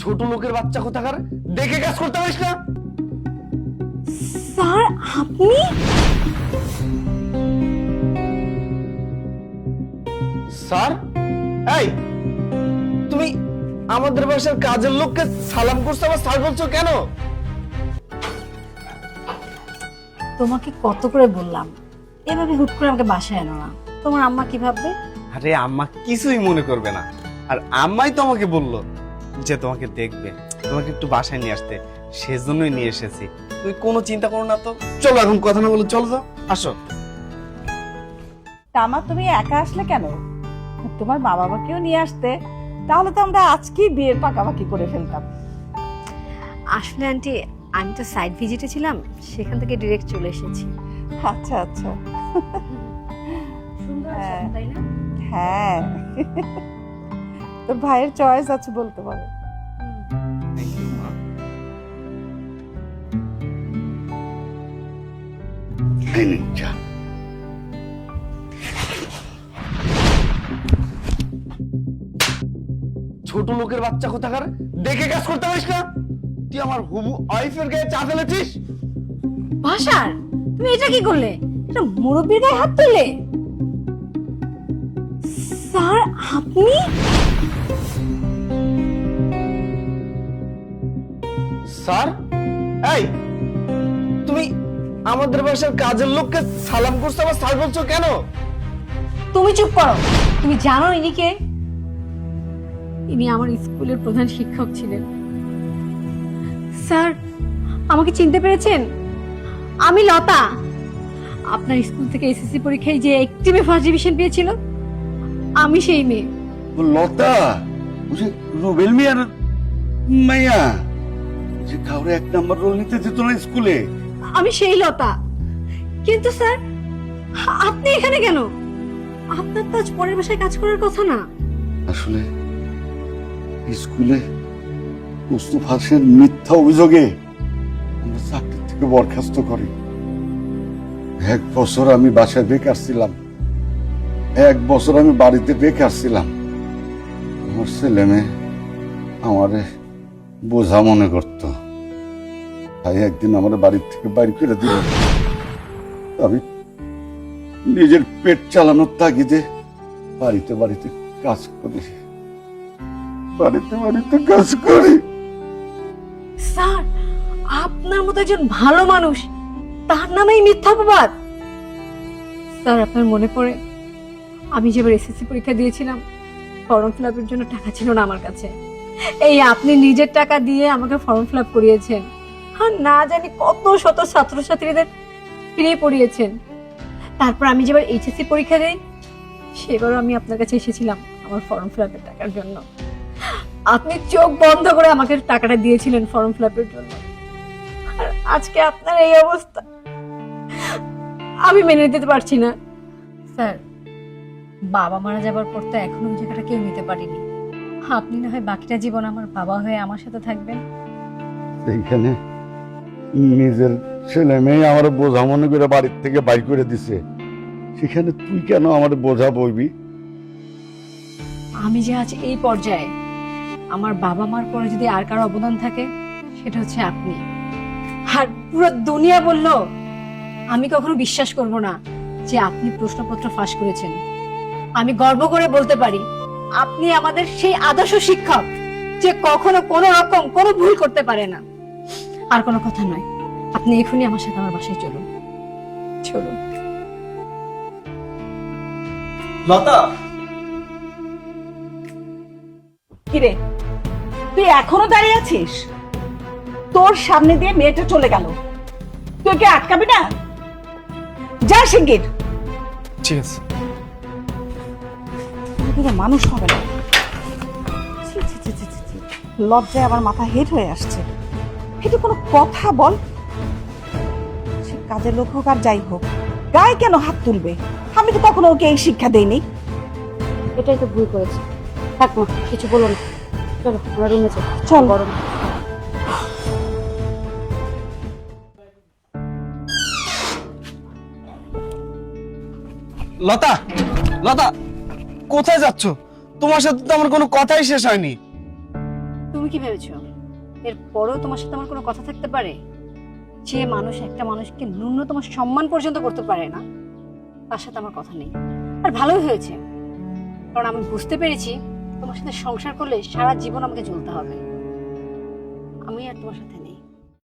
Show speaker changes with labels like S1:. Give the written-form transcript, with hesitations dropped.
S1: ছোট লোকের বাচ্চা কোথাকার, দেখে কাজ করতে পারিস না?
S2: স্যার আপনি?
S1: স্যার, এই তুমি আমাদের বাসার কাজের লোককে সালাম করছো, আবার স্যার বলছো কেন?
S2: তোমাকে কত করে বললাম এভাবে হুট করে আমাকে বাসায় এনো না, তোমার আম্মা কি ভাববে?
S1: আরে আম্মা কিছুই মনে করবে না, আর আম্মাই তো আমাকে বললো যে তোমাকে দেখবে, তোমাকে একটু বাসায় নিয়ে আসতে, সেজন্যই নিয়ে এসেছি। তুমি কোনো চিন্তা করো না তো, চলো এখন কথা না বলে চলো তো, আসো।
S3: তামা তুমি একা আসলে কেন? তোমার মা বাবাকেও নিয়ে আসতে, তাহলে তো আমরা আজকেই বিয়ের পাকাপাকি করে ফেলতাম।
S2: আসলে আন্টি আমি তো সাইড ভিজিটে ছিলাম, সেখান থেকে ডিরেক্ট চলে এসেছি।
S3: আচ্ছা আচ্ছা, হ্যাঁ।
S2: তাই না?
S3: হ্যাঁ তোর ভাইয়ের চয়েস আছে বলতে পারো।
S1: ছোট লোকের বাচ্চা কোথাকার, দেখে কাজ করতে পারিস না? তুই আমার হুবু ওয়াইফের গায়ে চা ফেলেছিস।
S2: বাসার তুমি এটা কি করলে? এটা মুরব্বির গায়ে হাত তুললে? স্যার আপনি?
S1: স্যার, এই তুমি আমাদের বাসার কাজের লোককে সালাম করছো, আবার স্যার বলছো কেন?
S2: তুমি চুপ করো। তুমি জানো ইনি কে? ইনি আমার স্কুলের প্রধান শিক্ষক ছিলেন। স্যার আমাকে চিনতে পেরেছেন? আমি লতা, আপনার স্কুল থেকে এসএসসি পরীক্ষায় যে একটিভে ফার্স্ট ডিভিশন পেয়েছিল, আমি সেই মেয়ে।
S4: ও লতা, ওই যে রুবেল মিয়ার মাইয়া, যে কাউরে 1 নাম্বার রোল নিতে দিত না স্কুলে।
S2: আমি সেই লতা। কিন্তু স্যার আপনি এখানে কেন? আপনার তো আজ পরের বাসায় কাজ করার কথা না।
S4: আসলে স্কুলে প্রশ্ন ফাঁসের মিথ্যা অভিযোগে আমরা চাকরি থেকে বরখাস্ত করি। 1 বছর আমি বাসায় বেকার ছিলাম, 1 বছর আমি বাড়িতে বেকার ছিলাম। আমার ছেলে মেয়ে আমারে বোঝা মনে করত, তাই একদিন আমার বাড়ির থেকে বাইর করে দিল। আমি নিজের পেট চালানোর তাগিদে বাড়িতে বাড়িতে কাজ করি, বাড়িতে বাড়িতে কাজ করি।
S2: স্যার আপনার মতো একজন ভালো মানুষ, তার নামেই মিথ্যা অপবাদ? স্যার আপনার মনে পড়ে আমি যেবার এসএসসি পরীক্ষা দিয়েছিলাম, ফর্ম ফিল আপের জন্য টাকা ছিল না আমার কাছে। এই আপনি নিজের টাকা দিয়ে আমাকে ফর্ম ফিল আপ করিয়েছেন, আর না জানি কত শত ছাত্রছাত্রীদের ফিরে পড়িয়েছেন। তারপর আমি যেবার এইচএসসি পরীক্ষা দিই, সেবারও আমি আপনার কাছে এসেছিলাম আমার ফর্ম ফিল আপের টাকার জন্য। আপনি চোখ বন্ধ করে আমাকে টাকাটা দিয়েছিলেন ফর্ম ফিল আপের জন্য, আর আজকে আপনার এই অবস্থা আমি মেনে নিতে পারছি না। স্যার বাবা মারা যাবার পর তো এখনো ওই জায়গাটা কেউ নিতে পারিনি। আপনি না হয় বাকিটা জীবন আমার বাবা হয়ে আমার সাথে থাকবেন।
S4: সেইখানে নিজের ছেলে মেয়ে আমার বোঝা মনে করে বাড়ির থেকে বাইর করে দিছে, সেখানে তুই কেন আমার বোঝা বইবি?
S2: আমি যে আজ এই পর্যায়ে, আমার বাবা মার পরে যদি আর কারো অবদান থাকে সেটা হচ্ছে আপনি। আর পুরো দুনিয়া বলল আমি কখনো বিশ্বাস করব না যে আপনি প্রশ্নপত্র ফাঁস করেছেন। আমি গর্ব করে বলতে পারি আপনি আমাদের সেই আদর্শ শিক্ষক যে কখনো কোনো রকম কোনো ভুল করতে পারে না। আর কোনো কথা নয়, আপনি এখনই আমার সাথে আমার বাসায় চলুন। চলুন।
S1: লতা,
S3: কিরে তুই এখনো দাঁড়িয়ে আছিস? তোর সামনে দিয়ে মেয়েটা চলে গেল, তুই ওকে আটকাবি না? যা শিগগির।
S1: ঠিক আছে।
S3: মানুষ হবে না। ছি, ছি, ছি, ছি, ছি, ছি। লজ্জায় আবার মাথা হেট হয়ে আসছে। এটা কোনো কথা বল? সে কাজের লোক হোক আর যাই হোক, গায়ে কেন হাত তুলবে? আমি তো কখনো ওকে এই শিক্ষা দেইনি।
S2: এটাই তো ভুল করেছে। থাক মা, কিছু বলো না, চলো আমরা রুমে যাই।
S3: চল।
S2: গরম।
S1: লতা, লতা কোথায় যাচ্ছ? তোমার সাথে তো আমার কোনো কথাই শেষ হয়নি।
S2: তুমি তুমি কি ভেবেছো এরপরেও তোমার সাথে আমার কোনো কথা থাকতে পারে? যে মানুষ একটা মানুষকে ন্যূনতম সম্মান পর্যন্ত করতে পারে না, তার সাথে আমার কথা নেই। আর ভালোই হয়েছে, কারণ আমি বুঝতে পেরেছি তোমার সাথে সংসার করলে সারা জীবন আমাকে জ্বলতে হবে। আমি আর তোমার সাথে নেই।